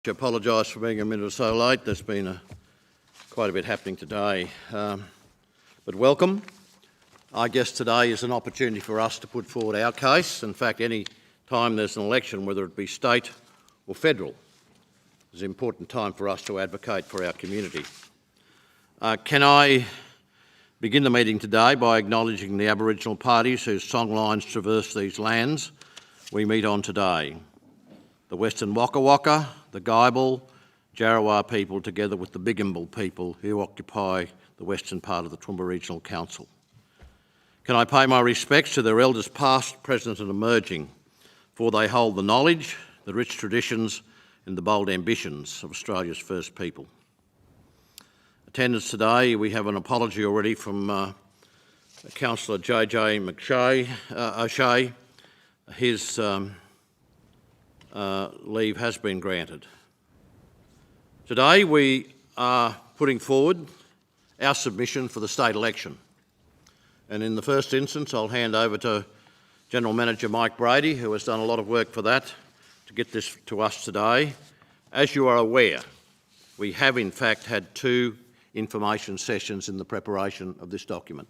I apologise for being a minute or so late. There's been quite a bit happening today. But welcome. I guess today is an opportunity for us to put forward our case. In fact, any time there's an election, whether it be state or federal, is an important time for us to advocate for our community. Can I begin the meeting today by acknowledging the Aboriginal parties whose songlines traverse these lands we meet on today. The Western Waka Waka, the Guyabal, Jarrawa people, together with the Bigambal people who occupy the western part of the Toowoomba Regional Council. Can I pay my respects to their elders past, present and emerging, for they hold the knowledge, the rich traditions and the bold ambitions of Australia's first people. Attendance today, we have an apology already from Councillor JJ O'Shea. His leave has been granted. Today we are putting forward our submission for the state election. And in the first instance, I'll hand over to General Manager Mike Brady, who has done a lot of work for that, to get this to us today. As you are aware, we have in fact had two information sessions in the preparation of this document.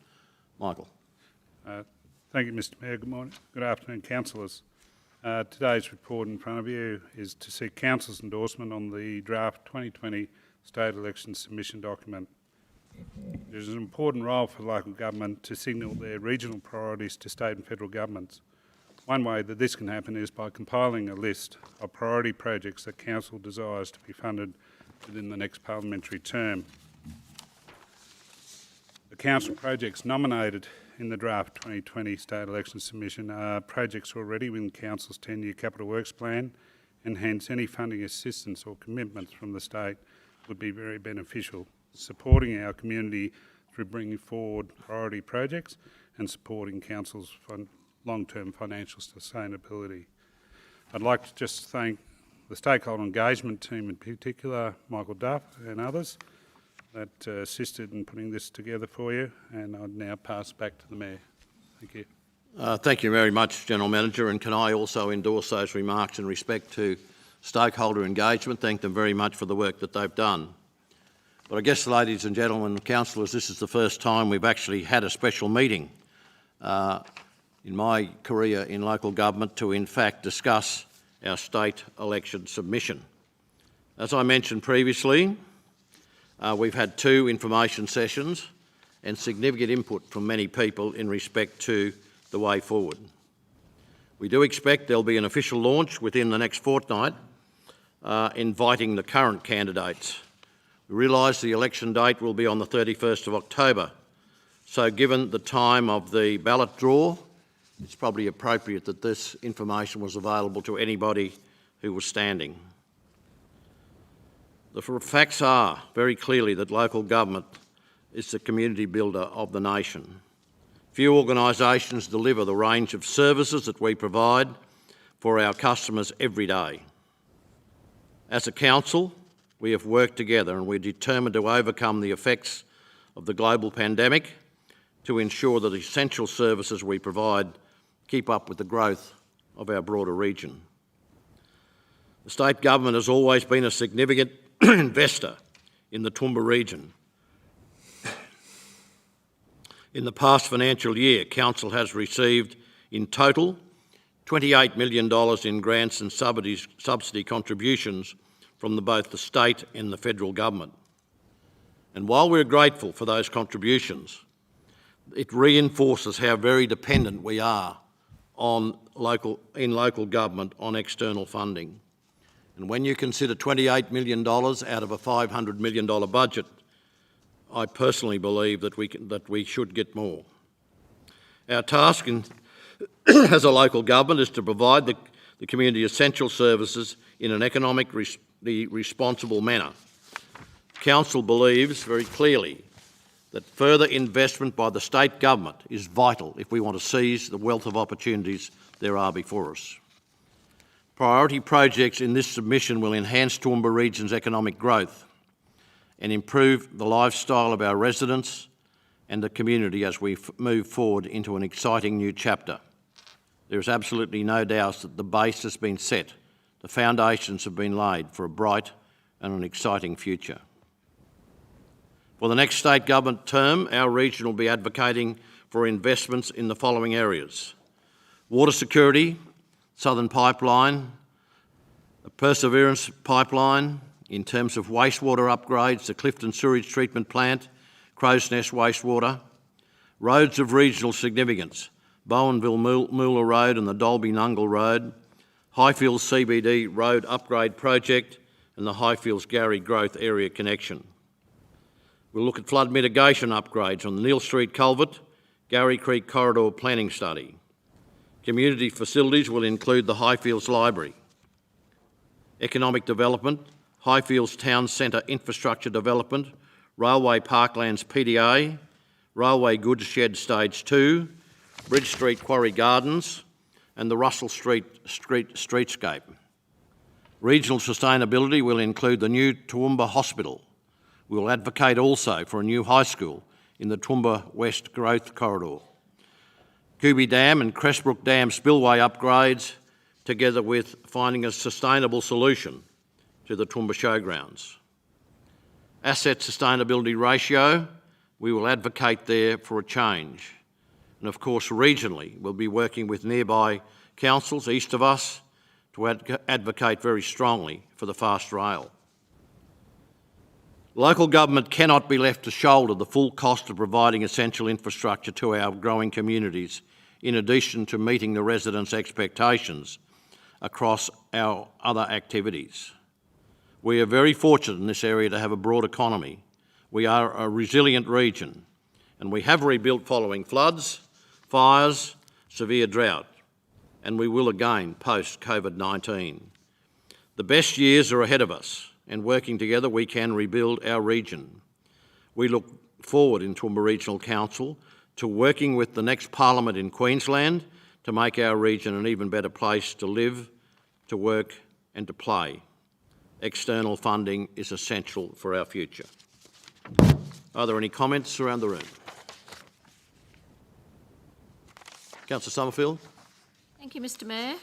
Michael. Thank you, Mr Mayor. Good morning. Good afternoon, councillors. Today's report in front of you is to seek Council's endorsement on the draft 2020 state election submission document. It is an important role for local government to signal their regional priorities to state and federal governments. One way that this can happen is by compiling a list of priority projects that Council desires to be funded within the next parliamentary term. The Council projects nominated in the draft 2020 state election submission are projects already within Council's 10-year capital works plan, and hence any funding assistance or commitments from the state would be very beneficial, supporting our community through bringing forward priority projects and supporting Council's long-term financial sustainability. I'd like to just thank the stakeholder engagement team in particular, Michael Duff and others, that assisted in putting this together for you, and I'd now pass back to the Mayor. Thank you. Thank you very much, General Manager, and can I also endorse those remarks in respect to stakeholder engagement. Thank them very much for the work that they've done. But I guess, ladies and gentlemen, councillors, this is the first time we've actually had a special meeting in my career in local government to in fact discuss our state election submission. As I mentioned previously, we've had two information sessions and significant input from many people in respect to the way forward. We do expect there'll be an official launch within the next fortnight, inviting the current candidates. We realise the election date will be on the 31st of October, so given the time of the ballot draw, it's probably appropriate that this information was available to anybody who was standing. The facts are very clearly that local government is the community builder of the nation. Few organisations deliver the range of services that we provide for our customers every day. As a council, we have worked together and we're determined to overcome the effects of the global pandemic to ensure that essential services we provide keep up with the growth of our broader region. The state government has always been a significant investor in the Toowoomba region. In the past financial year, Council has received in total $28 million in grants and subsidy contributions from both the state and the federal government. And while we're grateful for those contributions, it reinforces how very dependent we are in local government on external funding. And when you consider $28 million out of a $500 million budget, I personally believe that we should get more. Our task as a local government is to provide the community essential services in an economically responsible manner. Council believes very clearly that further investment by the state government is vital if we want to seize the wealth of opportunities there are before us. Priority projects in this submission will enhance Toowoomba region's economic growth and improve the lifestyle of our residents and the community as we move forward into an exciting new chapter. There is absolutely no doubt that the base has been set the foundations have been laid for a bright and an exciting future. For the next state government term, our region will be advocating for investments in the following areas: water security, Southern Pipeline, the Perseverance Pipeline, in terms of wastewater upgrades, the Clifton Sewage Treatment Plant, Crow's Nest Wastewater, roads of regional significance, Bowenville-Moolah Road and the Dolby-Nungle Road, Highfields CBD Road Upgrade Project and the Highfields-Gary Growth Area Connection. We'll look at flood mitigation upgrades on the Neil Street Culvert, Gary Creek Corridor Planning Study. Community facilities will include the Highfields Library. Economic development, Highfields Town Centre Infrastructure Development, Railway Parklands PDA, Railway Goods Shed Stage 2, Bridge Street Quarry Gardens and the Russell Street Streetscape. Regional sustainability will include the new Toowoomba Hospital. We will advocate also for a new high school in the Toowoomba West Growth Corridor. Kubi Dam and Crestbrook Dam spillway upgrades, together with finding a sustainable solution to the Toowoomba Showgrounds. Asset sustainability ratio, we will advocate there for a change. And of course, regionally, we'll be working with nearby councils east of us to advocate very strongly for the fast rail. Local government cannot be left to shoulder the full cost of providing essential infrastructure to our growing communities, in addition to meeting the residents' expectations across our other activities. We are very fortunate in this area to have a broad economy. We are a resilient region, and we have rebuilt following floods, fires, severe drought, and we will again post-COVID-19. The best years are ahead of us, and working together we can rebuild our region. We look forward in Toowoomba Regional Council to working with the next Parliament in Queensland to make our region an even better place to live, to work and to play. External funding is essential for our future. Are there any comments around the room? Councillor Summerfield. Thank you, Mr Mayor.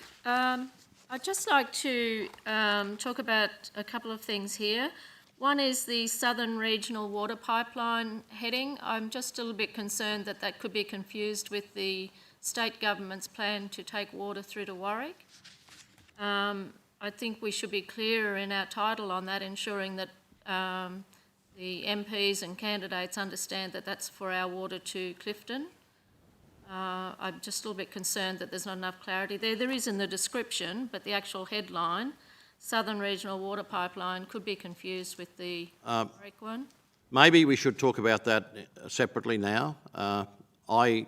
I'd just like to talk about a couple of things here. One is the Southern Regional Water Pipeline heading. I'm just a little bit concerned that that could be confused with the state government's plan to take water through to Warwick. I think we should be clearer in our title on that, ensuring that the MPs and candidates understand that that's for our water to Clifton. I'm just a little bit concerned that there's not enough clarity there. There is in the description, but the actual headline, Southern Regional Water Pipeline, could be confused with the Warwick one. Maybe we should talk about that separately now. I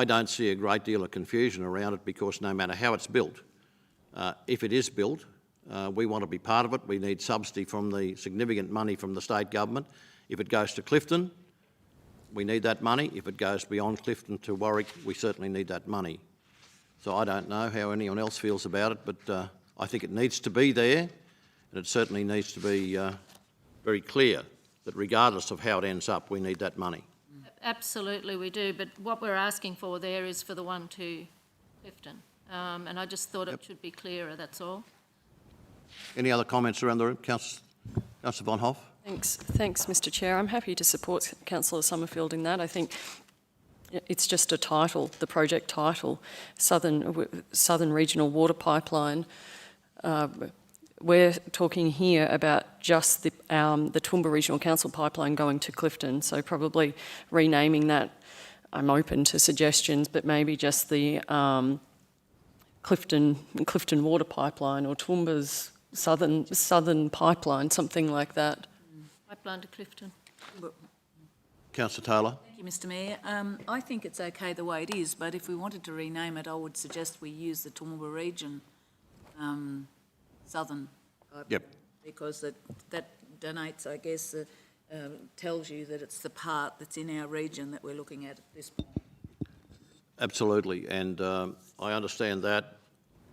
don't see a great deal of confusion around it, because no matter how it's built, if it is built, we want to be part of it. We need subsidy from the significant money from the state government. If it goes to Clifton, we need that money. If it goes beyond Clifton to Warwick, we certainly need that money. So I don't know how anyone else feels about it, but I think it needs to be there, and it certainly needs to be very clear that regardless of how it ends up, we need that money. Absolutely we do, but what we're asking for there is for the one to Clifton. And I just thought it should be clearer, that's all. Any other comments around the room? Councillor Von Hoff. Thanks, Mr Chair. I'm happy to support Councillor Summerfield in that. I think it's just a title, the project title, Southern Regional Water Pipeline. We're talking here about just the Toowoomba Regional Council pipeline going to Clifton, so probably renaming that. I'm open to suggestions, but maybe just the Clifton Water Pipeline, or Toowoomba's Southern Pipeline, something like that. Pipeline to Clifton. Councillor Taylor. Thank you, Mr Mayor. I think it's okay the way it is, but if we wanted to rename it, I would suggest we use the Toowoomba region Southern Pipeline. Yep. Because that donates, I guess, tells you that it's the part that's in our region that we're looking at this point. Absolutely, and I understand that.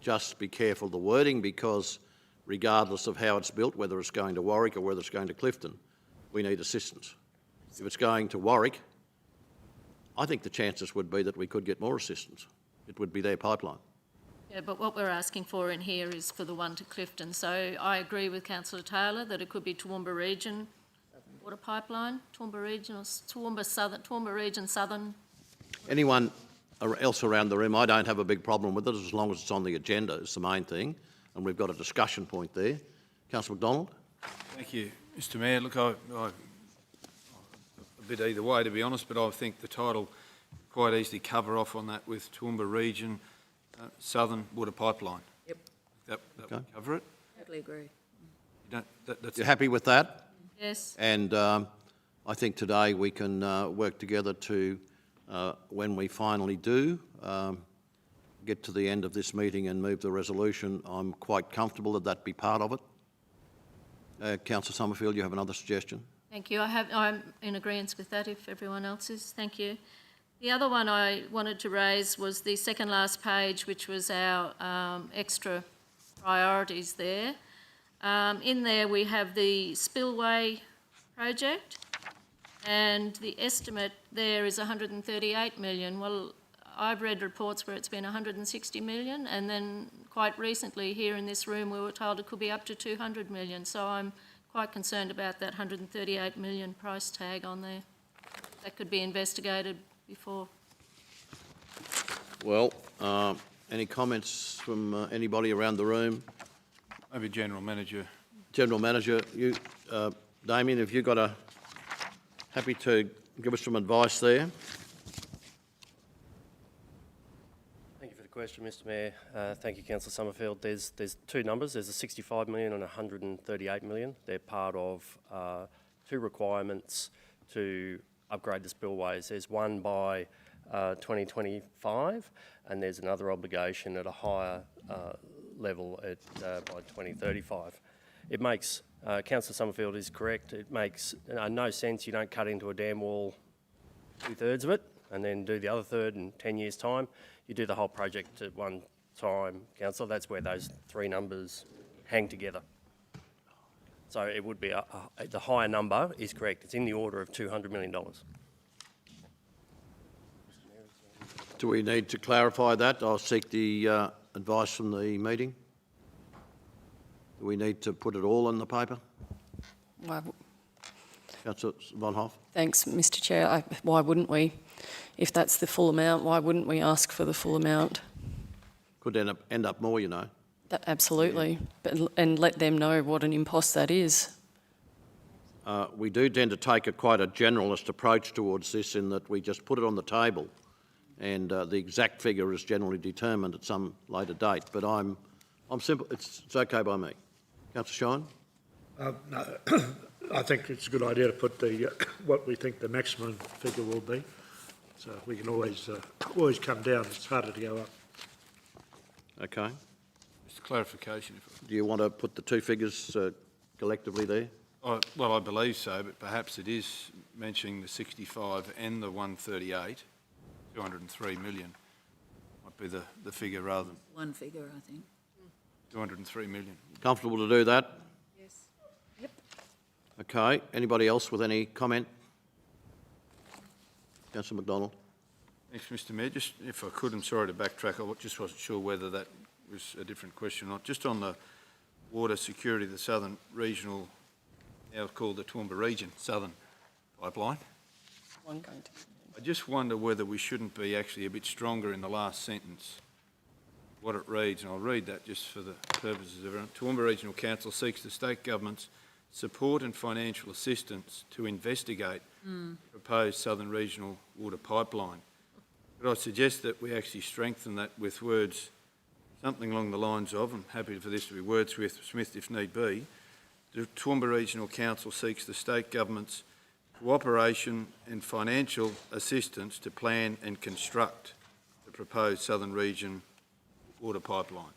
Just be careful of the wording, because regardless of how it's built, whether it's going to Warwick or whether it's going to Clifton, we need assistance. If it's going to Warwick, I think the chances would be that we could get more assistance. It would be their pipeline. Yeah, but what we're asking for in here is for the one to Clifton. So I agree with Councillor Taylor that it could be Toowoomba Region Water Pipeline, Toowoomba Region Southern. Anyone else around the room? I don't have a big problem with it as long as it's on the agenda. It's the main thing, and we've got a discussion point there. Councillor McDonald. Thank you, Mr Mayor. Look, I'm a bit either way, to be honest, but I think the title quite easily cover off on that with Toowoomba Region Southern Water Pipeline. Yep, That Okay. would cover it. totally agree. You don't, that's You're happy with that? Yes. And I think today we can work together to, when we finally do get to the end of this meeting and move the resolution, I'm quite comfortable that that be part of it. Councillor Summerfield, you have another suggestion? Thank you. I'm in agreement with that if everyone else is. Thank you. The other one I wanted to raise was the second last page, which was our extra priorities there. In there we have the spillway project, and the estimate there is 138 million. Well, I've read reports where it's been 160 million, and then quite recently here in this room we were told it could be up to 200 million. So I'm quite concerned about that 138 million price tag on there. That could be investigated before. Well, any comments from anybody around the room? maybe General Manager. General Manager, you, Damien, have you got happy to give us some advice there? Thank you for the question, Mr Mayor. Thank you, Councillor Summerfield. There's two numbers. There's a 65 million and 138 million. They're part of two requirements to upgrade the spillways. There's one by 2025, and there's another obligation at a higher level at by 2035. It makes, Councillor Summerfield is correct, it makes no sense. You don't cut into a dam wall 2/3 of it and then do the other third in 10 years' time. You do the whole project at one time, Councillor. That's where those three numbers hang together. So it would be, the higher number is correct. It's in the order of $200 million. Do we need to clarify that? I'll seek the advice from the meeting. Do we need to put it all in the paper? Councillor Von Hoff? Thanks, Mr Chair. Why wouldn't we? If that's the full amount, why wouldn't we ask for the full amount? Could end up more, you know. Absolutely. And let them know what an impost that is. We do tend to take quite a generalist approach towards this in that we just put it on the table and the exact figure is generally determined at some later date. But I'm simple. It's okay by me. Councillor Shine? No, I think it's a good idea to put the what we think the maximum figure will be. So we can always come down. It's harder to go up. Okay. Just clarification. Do you want to put the two figures collectively there? Well, I believe so, but perhaps it is mentioning the 65 and the 138, 203 million might be the figure rather than One figure, I think. 203 million. Comfortable to do that? Yes. Yep. Okay. Anybody else with any comment? Councillor McDonald? Thanks, Mr Mayor. Just, if I could, I'm sorry to backtrack, I just wasn't sure whether that was a different question or not. Just on the water security, the Southern Regional, now called the Toowoomba Region Southern Pipeline. I just wonder whether we shouldn't be actually a bit stronger in the last sentence. What it reads, and I'll read that just for the purposes of everyone. Toowoomba Regional Council seeks the state government's support and financial assistance to investigate the proposed Southern Regional Water Pipeline. But I suggest that we actually strengthen that with words, something along the lines of, I'm happy for this to be wordsmith if need be, the Toowoomba Regional Council seeks the state government's cooperation and financial assistance to plan and construct the proposed Southern Region Water Pipeline.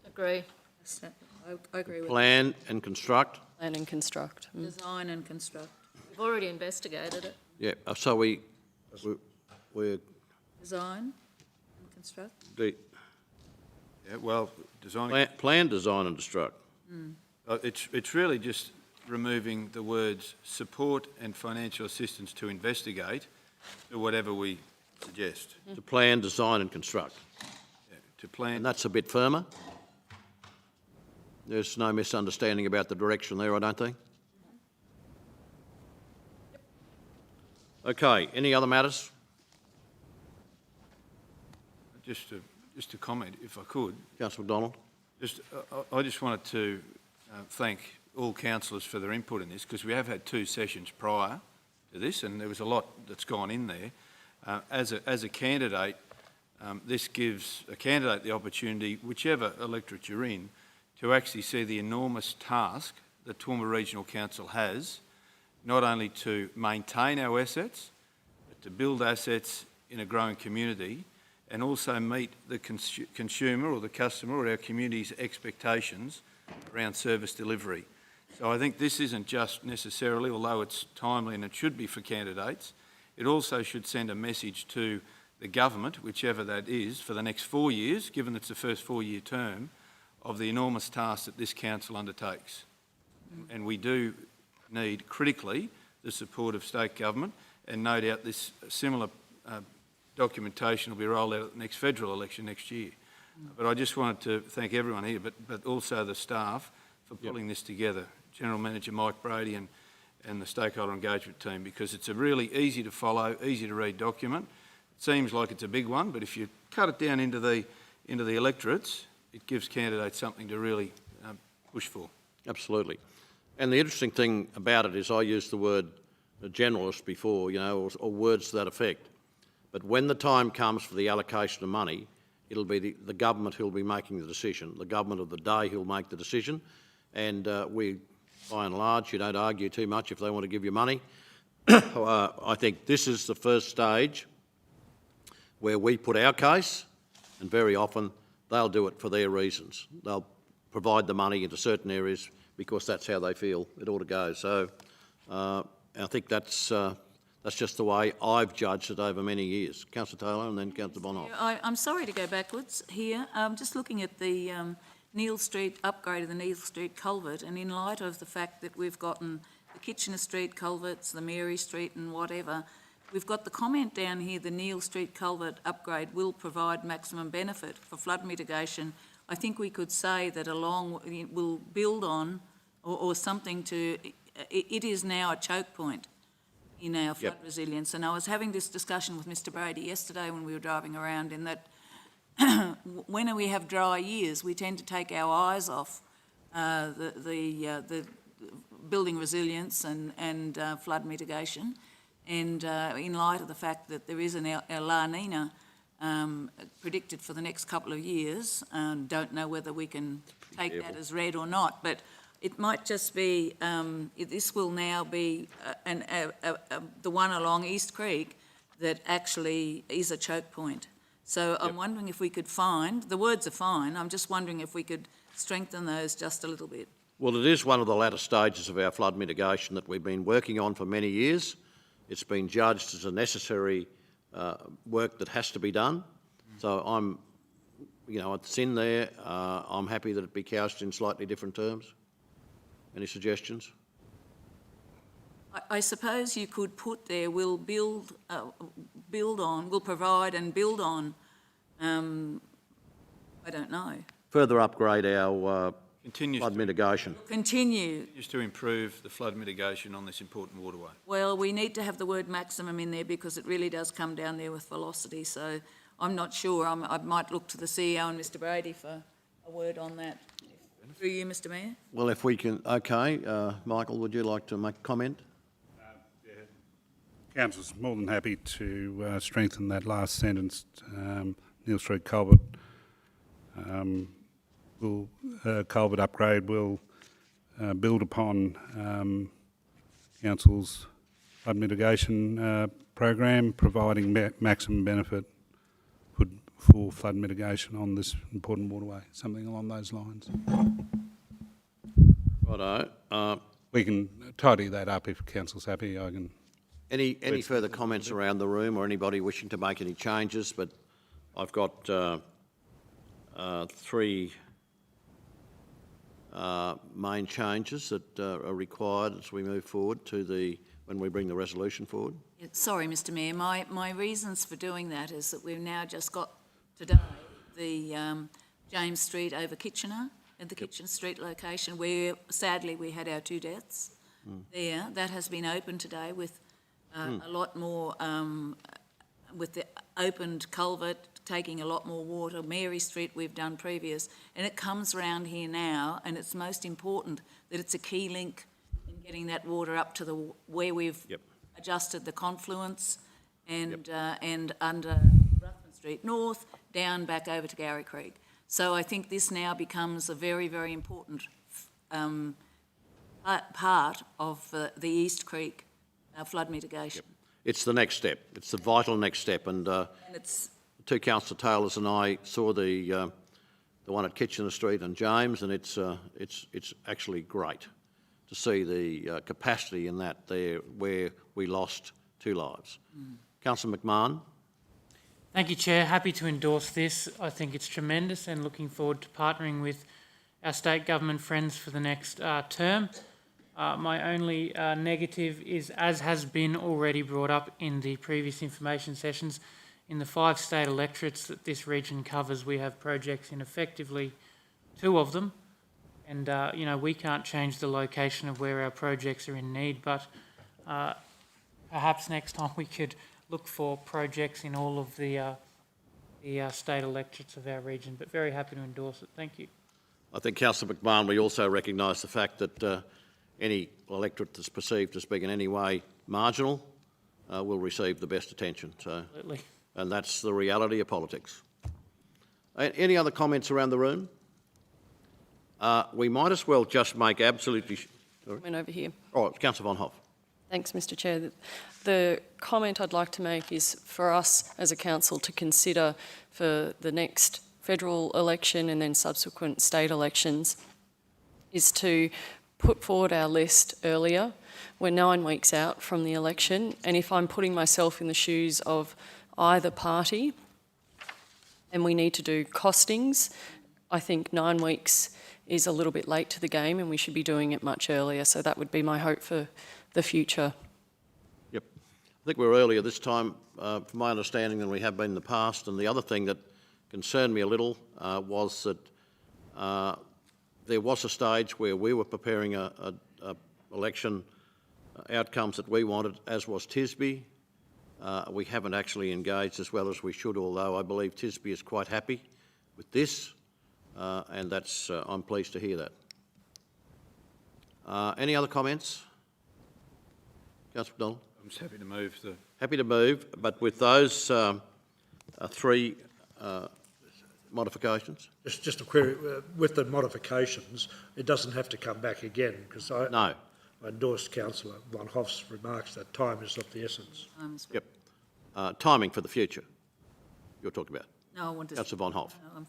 Agree. I agree with Plan and construct? Plan and construct. that. Design and construct. We've already investigated it. Yeah. So we're Design and construct. Yeah, well, designing. plan, design and construct. It's really just removing the words support and financial assistance to investigate to whatever we suggest. To plan, design and construct. Yeah, plan. And that's a bit firmer. There's no misunderstanding about the direction there, I don't think. Okay, any other matters? Just to comment, if I could. Councillor McDonald? I just wanted to thank all councillors for their input in this, because we have had 2 sessions prior to this, and there was a lot that's gone in there. As a candidate, this gives a candidate the opportunity, whichever electorate you're in, to actually see the enormous task that Toowoomba Regional Council has, not only to maintain our assets, but to build assets in a growing community, and also meet the consumer or the customer or our community's expectations around service delivery. So I think this isn't just necessarily, although it's timely and it should be for candidates, it also should send a message to the government, whichever that is, for the next 4 years, given it's the first 4-year term, of the enormous task that this council undertakes. And we do need, critically, the support of state government, and no doubt this similar documentation will be rolled out at the next federal election next year. But I just wanted to thank everyone here, but also the staff for pulling this together, General Manager Mike Brady and the stakeholder engagement team, because it's a really easy to follow, easy to read document. It seems like it's a big one, but if you cut it down into the electorates, it gives candidates something to really push for. Absolutely. And the interesting thing about it is I used the word generalist before, you know, or words to that effect. But when the time comes for the allocation of money, it'll be the government who'll be making the decision, the government of the day who'll make the decision. And we, by and large, you don't argue too much if they want to give you money. I think this is the first stage where we put our case, and very often they'll do it for their reasons. They'll provide the money into certain areas because that's how they feel it ought to go. So I think that's just the way I've judged it over many years. Councillor Taylor and then Councillor Bonhoff. I'm sorry to go backwards here. Just looking at the Neil Street upgrade of the Neil Street culvert, and in light of the fact that we've gotten the Kitchener Street culverts, the Mary Street and whatever, we've got the comment down here, the Neil Street culvert upgrade will provide maximum benefit for flood mitigation. I think we could say that will build on or something to, it is now a choke point in our flood resilience. And I was having this discussion with Mr Brady yesterday when we were driving around, in that when we have dry years, we tend to take our eyes off the building resilience and flood mitigation. And in light of the fact that there is a La Nina predicted for the next couple of years, don't know whether we can take that as read or not, but it might just be, this will now be the one along East Creek that actually is a choke point. So I'm wondering if we could find, the words are fine, I'm just wondering if we could strengthen those just a little bit. Well, it is one of the latter stages of our flood mitigation that we've been working on for many years. It's been judged as a necessary work that has to be done. So it's in there. I'm happy that it be couched in slightly different terms. Any suggestions? I suppose you could put there, we'll we'll provide and build on, I don't know. Further upgrade our Continues flood mitigation. Continue. Continues to improve the flood mitigation on this important waterway. Well, we need to have the word maximum in there because it really does come down there with velocity. So I'm not sure. I might look to the CEO and Mr Brady for a word on that. Through you, Mr Mayor. Well, if we can, okay. Michael, would you like to make a comment? Council's more than happy to strengthen that last sentence. Neil Street culvert culvert upgrade will build upon Council's flood mitigation program, providing maximum benefit for flood mitigation on this important waterway, something along those lines. Righto. We can tidy that up if Council's happy. I can. Any further comments around the room, or anybody wishing to make any changes? But I've got three main changes that are required as we move forward when we bring the resolution forward. Sorry, Mr Mayor, my reasons for doing that is that we've now just got today the James Street over Kitchener, at the Kitchener Street location, where sadly we had our 2 deaths there. That has been opened today with a lot more, with the opened culvert, taking a lot more water. Mary Street we've done previous, and it comes round here now, and it's most important that it's a key link in getting that water up to where we've adjusted the confluence and under Ruthven Street North, down back over to Gowrie Creek. So I think this now becomes a very, very important part of the East Creek flood mitigation. It's the next step. It's the vital next step. And it's two Councillor Taylors and I saw the one at Kitchener Street and James, and it's actually great to see the capacity in that there where we lost 2 lives. Councillor McMahon. Thank you, Chair. Happy to endorse this. I think it's tremendous and looking forward to partnering with our state government friends for the next term. My only negative is, as has been already brought up in the previous information sessions, in the 5 state electorates that this region covers, we have projects in effectively 2 of them. And, we can't change the location of where our projects are in need, but perhaps next time we could look for projects in all of the state electorates of our region, but very happy to endorse it. Thank you. I think, Councillor McMahon, we also recognise the fact that any electorate that's perceived as being in any way marginal will receive the best attention. So, Absolutely. and that's the reality of politics. Any other comments around the room? We might as well just make absolutely... Comment over here. All right, Councillor Von Hoff. Thanks, Mr Chair. The comment I'd like to make is for us as a council to consider for the next federal election and then subsequent state elections is to put forward our list earlier. We're 9 weeks out from the election, and if I'm putting myself in the shoes of either party and we need to do costings, I think 9 weeks is a little bit late to the game and we should be doing it much earlier. So that would be my hope for the future. Yep. I think we're earlier this time, from my understanding, than we have been in the past. And the other thing that concerned me a little was that there was a stage where we were preparing a election outcomes that we wanted, as was Tisby. We haven't actually engaged as well as we should, although I believe Tisby is quite happy with this, and that's I'm pleased to hear that. Any other comments? Councillor McDonald? I'm just happy to move the... Happy to move, but with those 3 modifications? Just a query, with the modifications, it doesn't have to come back again, because I endorsed Councillor Von Hoff's remarks that time is of the essence. Yep. Timing for the future, you're talking about. No, I want to... Councillor Von Hoff. No,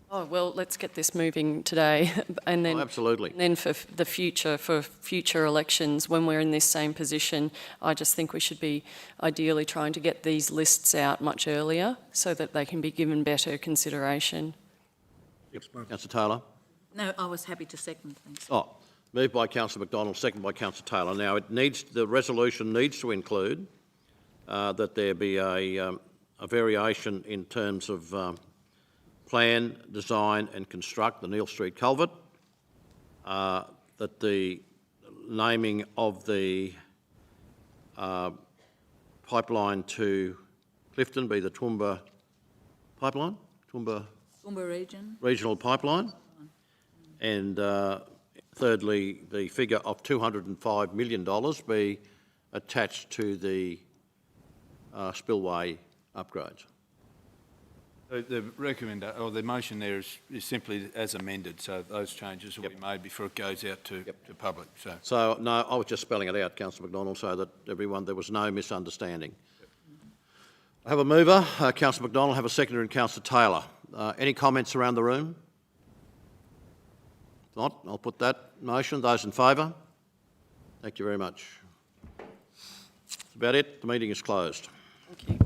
Oh, well, let's get this moving today. And then, absolutely. And then for the future, for future elections, when we're in this same position, I just think we should be ideally trying to get these lists out much earlier so that they can be given better consideration. Yep. Councillor Taylor? No, I was happy to second, thanks. Oh, moved by Councillor McDonald, second by Councillor Taylor. Now, the resolution needs to include that there be a variation in terms of plan, design and construct the Neil Street culvert, that the naming of the pipeline to Clifton be the Toowoomba pipeline, Toowoomba Regional Pipeline, and thirdly, the figure of $205 million be attached to the spillway upgrades. The motion there is simply as amended, so those changes will be made before it goes out to public. So, no, I was just spelling it out, Councillor McDonald, so that there was no misunderstanding. I have a mover, Councillor McDonald, have a seconder in Councillor Taylor. Any comments around the room? If not, I'll put that motion. Those in favour? Thank you very much. That's about it. The meeting is closed. Thank you.